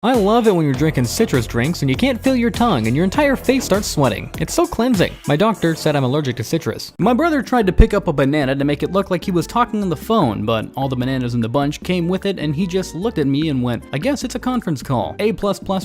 I love it when you're drinking citrus drinks and you can't feel your tongue and your entire face starts sweating. It's so cleansing. My doctor said I'm allergic to citrus. My brother tried to pick up a banana to make it look like he was talking on the phone, but all the bananas in the bunch came with it and he just looked at me and went, I guess it's a conference call. A++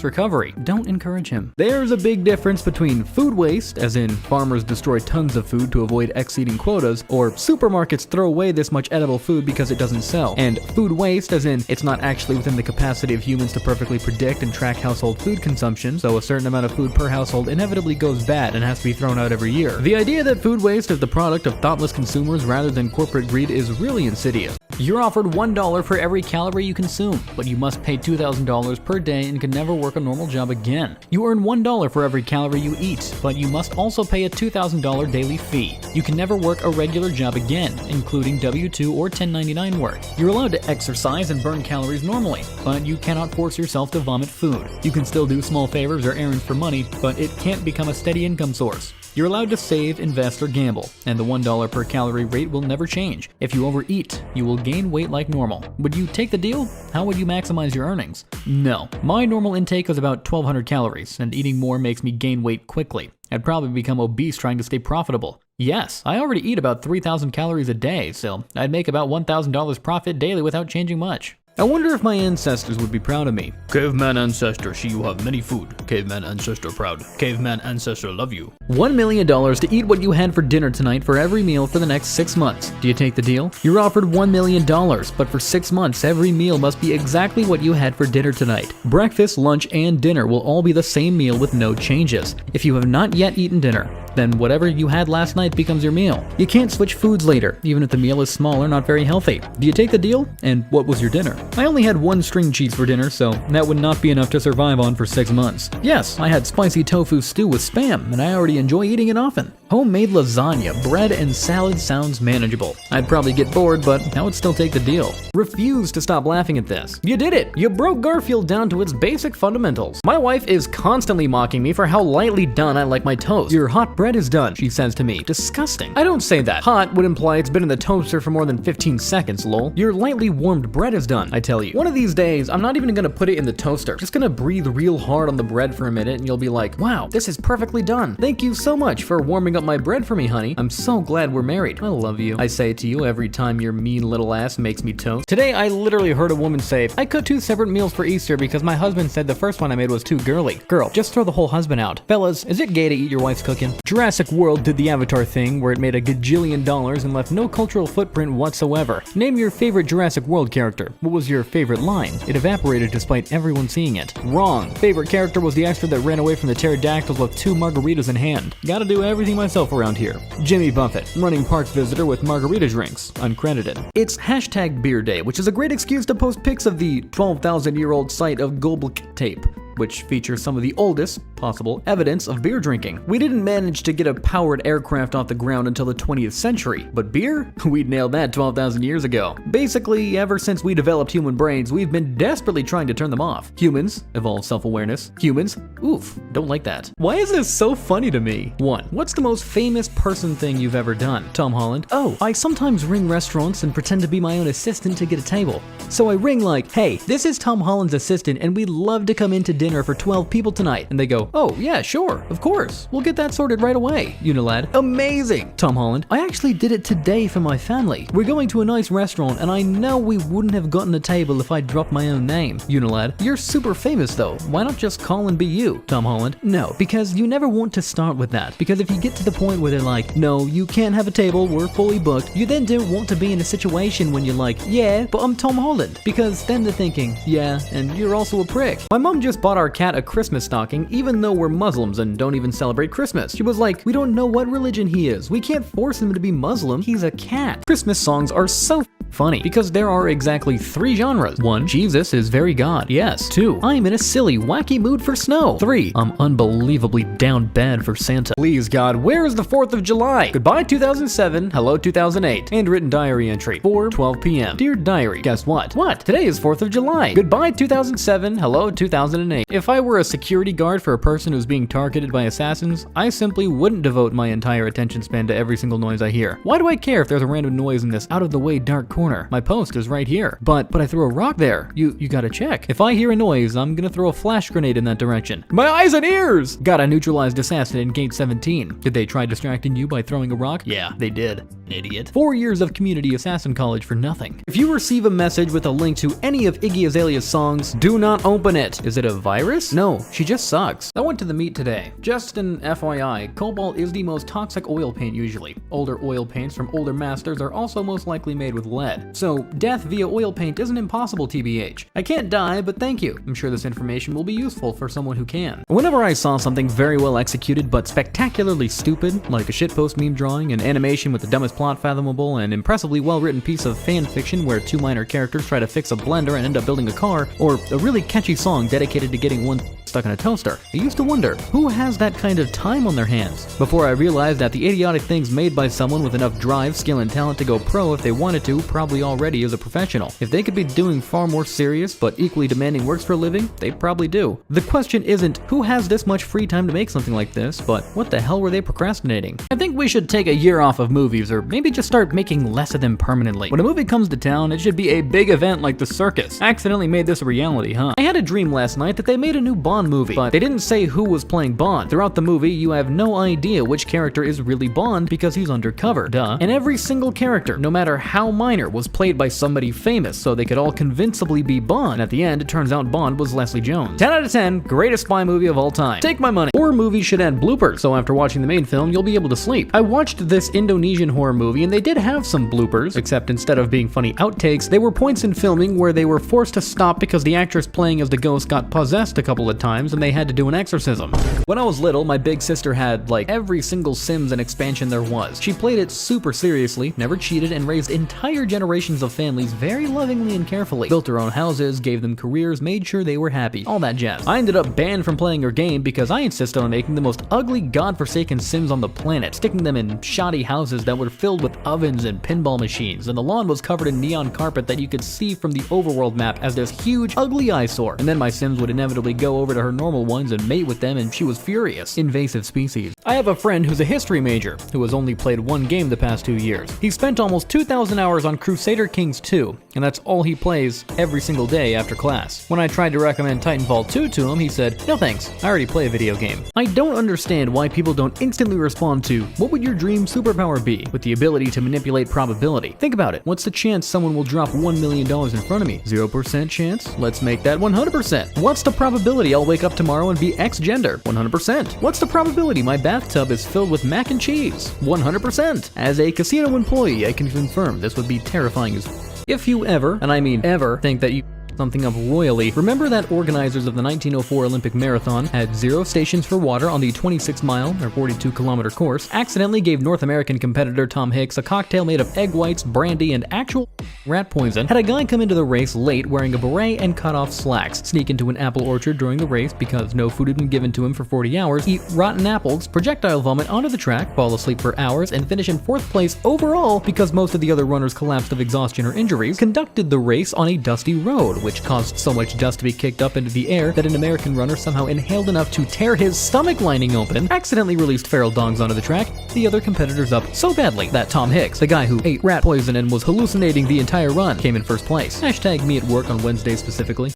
recovery. Don't encourage him. There's a big difference between food waste, as in farmers destroy tons of food to avoid exceeding quotas, or supermarkets throw away this much edible food because it doesn't sell, and food waste, as in it's not actually within the capacity of humans to perfectly predict and track household food consumption, so a certain amount of food per household inevitably goes bad and has to be thrown out every year. The idea that food waste is the product of thoughtless consumers rather than corporate greed is really insidious. You're offered $1 for every calorie you consume, but you must pay $2,000 per day and can never work a normal job again. You earn $1 for every calorie you eat, but you must also pay a $2,000 daily fee. You can never work a regular job again, including W-2 or 1099 work. You're allowed to exercise and burn calories normally, but you cannot force yourself to vomit food. You can still do small favors or errands for money, but it can't become a steady income source. You're allowed to save, invest, or gamble, and the $1 per calorie rate will never change. If you overeat, you will gain weight like normal. Would you take the deal? How would you maximize your earnings? No. My normal intake is about 1,200 calories, and eating more makes me gain weight quickly. I'd probably become obese trying to stay profitable. Yes, I already eat about 3,000 calories a day, so I'd make about $1,000 profit daily without changing much. I wonder if my ancestors would be proud of me. Caveman ancestor, see you have many food. Caveman ancestor proud. Caveman ancestor love you. $1 million to eat what you had for dinner tonight for every meal for the next 6 months. Do you take the deal? You're offered $1 million, but for 6 months, every meal must be exactly what you had for dinner tonight. Breakfast, lunch, and dinner will all be the same meal with no changes. If you have not yet eaten dinner, then whatever you had last night becomes your meal. You can't switch foods later, even if the meal is small or not very healthy. Do you take the deal? And what was your dinner? I only had 1 string cheese for dinner, so that would not be enough to survive on for 6 months. Yes, I had spicy tofu stew with Spam, and I already enjoy eating it often. Homemade lasagna, bread, and salad sounds manageable. I'd probably get bored, but I would still take the deal. Refuse to stop laughing at this. You did it! You broke Garfield down to its basic fundamentals. My wife is constantly mocking me for how lightly done I like my toast. Your hot bread is done, she says to me. Disgusting. I don't say that. Hot would imply it's been in the toaster for more than 15 seconds, lol. Your lightly warmed bread is done, I tell you. One of these days, I'm not even gonna put it in the toaster. Just gonna breathe real hard on the bread for a minute and you'll be like, wow, this is perfectly done. Thank you so much for warming up my bread for me, honey. I'm so glad we're married. I love you. I say it to you every time your mean little ass makes me toast. Today, I literally heard a woman say, I cooked 2 separate meals for Easter because my husband said the first one I made was too girly. Girl, just throw the whole husband out. Fellas, is it gay to eat your wife's cooking? Jurassic World did the Avatar thing where it made a gajillion dollars and left no cultural footprint whatsoever. Name your favorite Jurassic World character. What was your favorite line? It evaporated despite everyone seeing it. Wrong. Favorite character was the extra that ran away from the pterodactyls with 2 margaritas in hand. Gotta do everything myself around here. Jimmy Buffett, running park visitor with margarita drinks, uncredited. It's hashtag beer day, which is a great excuse to post pics of the 12,000-year-old site of Göbekli tape, which features some of the oldest possible evidence of beer drinking. We didn't manage to get a powered aircraft off the ground until the 20th century, but beer? We'd nailed that 12,000 years ago. Basically, ever since we developed human brains, we've been desperately trying to turn them off. Humans, evolve self-awareness. Humans, oof, don't like that. Why is this so funny to me? 1. What's the most famous person thing you've ever done? Tom Holland. Oh, I sometimes ring restaurants and pretend to be my own assistant to get a table. So I ring like, hey, this is Tom Holland's assistant and we'd love to come into dinner for 12 people tonight. And they go, oh yeah, sure, of course. We'll get that sorted right away. Unilad. Amazing. Tom Holland. I actually did it today for my family. We're going to a nice restaurant and I know we wouldn't have gotten a table if I dropped my own name. Unilad. You're super famous though. Why not just call and be you? Tom Holland. No, because you never want to start with that. Because if you get to the point where they're like, no, you can't have a table, we're fully booked, you then don't want to be in a situation when you're like, yeah, but I'm Tom Holland. Because then they're thinking, yeah, and you're also a prick. My mom just bought our cat a Christmas stocking even though we're Muslims and don't even celebrate Christmas. She was like, we don't know what religion he is. We can't force him to be Muslim. He's a cat. Christmas songs are so funny because there are exactly 3 genres. 1. Jesus is very God. Yes. 2. I'm in a silly, wacky mood for snow. 3. I'm unbelievably down bad for Santa. Please God, where is the 4th of July? Goodbye 2007, hello 2008. Handwritten diary entry, 4:12 p.m. Dear diary, guess what? What? Today is 4th of July. Goodbye 2007, hello 2008. If I were a security guard for a person who's being targeted by assassins, I simply wouldn't devote my entire attention span to every single noise I hear. Why do I care if there's a random noise in this out-of-the-way dark corner? My post is right here. But I threw a rock there. You gotta check. If I hear a noise, I'm gonna throw a flash grenade in that direction. My eyes and ears! Got a neutralized assassin in gate 17. Did they try distracting you by throwing a rock? Yeah, they did. Idiot. 4 years of community assassin college for nothing. If you receive a message with a link to any of Iggy Azalea's songs, do not open it. Is it a virus? No, she just sucks. I went to the meet today. Just an FYI, cobalt is the most toxic oil paint usually. Older oil paints from older masters are also most likely made with lead. So death via oil paint isn't impossible, TBH. I can't die, but thank you. I'm sure this information will be useful for someone who can. Whenever I saw something very well executed but spectacularly stupid, like a shitpost meme drawing, an animation with the dumbest plot fathomable, an impressively well-written piece of fan fiction where 2 minor characters try to fix a blender and end up building a car, or a really catchy song dedicated to getting one stuck in a toaster, I used to wonder, who has that kind of time on their hands? Before I realized that the idiotic things made by someone with enough drive, skill, and talent to go pro if they wanted to probably already is a professional. If they could be doing far more serious but equally demanding works for a living, they probably do. The question isn't who has this much free time to make something like this, but what the hell were they procrastinating? I think we should take a year off of movies, or maybe just start making less of them permanently. When a movie comes to town, it should be a big event like the circus. Accidentally made this a reality, huh? I had a dream last night that they made a new Bond movie, but they didn't say who was playing Bond. Throughout the movie, you have no idea which character is really Bond because he's undercover, duh. And every single character, no matter how minor, was played by somebody famous, so they could all convincingly be Bond. At the end, it turns out Bond was Leslie Jones. 10 out of 10, greatest spy movie of all time. Take my money. Horror movies should add bloopers, so after watching the main film, you'll be able to sleep. I watched this Indonesian horror movie, and they did have some bloopers, except instead of being funny outtakes, they were points in filming where they were forced to stop because the actress playing as the ghost got possessed a couple of times and they had to do an exorcism. When I was little, my big sister had, like, every single Sims and expansion there was. She played it super seriously, never cheated, and raised entire generations of families very lovingly and carefully. Built her own houses, gave them careers, made sure they were happy. All that jazz. I ended up banned from playing her game because I insisted on making the most ugly, godforsaken Sims on the planet, sticking them in shoddy houses that were filled with ovens and pinball machines, and the lawn was covered in neon carpet that you could see from the overworld map as this huge, ugly eyesore. And then my Sims would inevitably go over to her normal ones and mate with them, and she was furious. Invasive species. I have a friend who's a history major, who has only played one game the past 2 years. He spent almost 2,000 hours on Crusader Kings 2, and that's all he plays every single day after class. When I tried to recommend Titanfall 2 to him, he said, "No thanks, I already play a video game." I don't understand why people don't instantly respond to, "What would your dream superpower be?" with the ability to manipulate probability. Think about it. What's the chance someone will drop $1 million in front of me? 0% chance? Let's make that 100%. What's the probability I'll wake up tomorrow and be X gender? 100%. What's the probability my bathtub is filled with mac and cheese? 100%. As a casino employee, I can confirm this would be terrifying as if you ever, and I mean ever, think that you something up royally, remember that organizers of the 1904 Olympic Marathon had 0 stations for water on the 26-mile or 42-kilometer course, accidentally gave North American competitor Tom Hicks a cocktail made of egg whites, brandy, and actual rat poison, had a guy come into the race late wearing a beret and cut-off slacks, sneak into an apple orchard during the race because no food had been given to him for 40 hours, eat rotten apples, projectile vomit onto the track, fall asleep for hours, and finish in 4th place overall because most of the other runners collapsed of exhaustion or injuries, conducted the race on a dusty road, which caused so much dust to be kicked up into the air that an American runner somehow inhaled enough to tear his stomach lining open, accidentally released feral dogs onto the track, the other competitors up so badly that Tom Hicks, the guy who ate rat poison and was hallucinating the entire run, came in 1st place. Hashtag me at work on Wednesday specifically.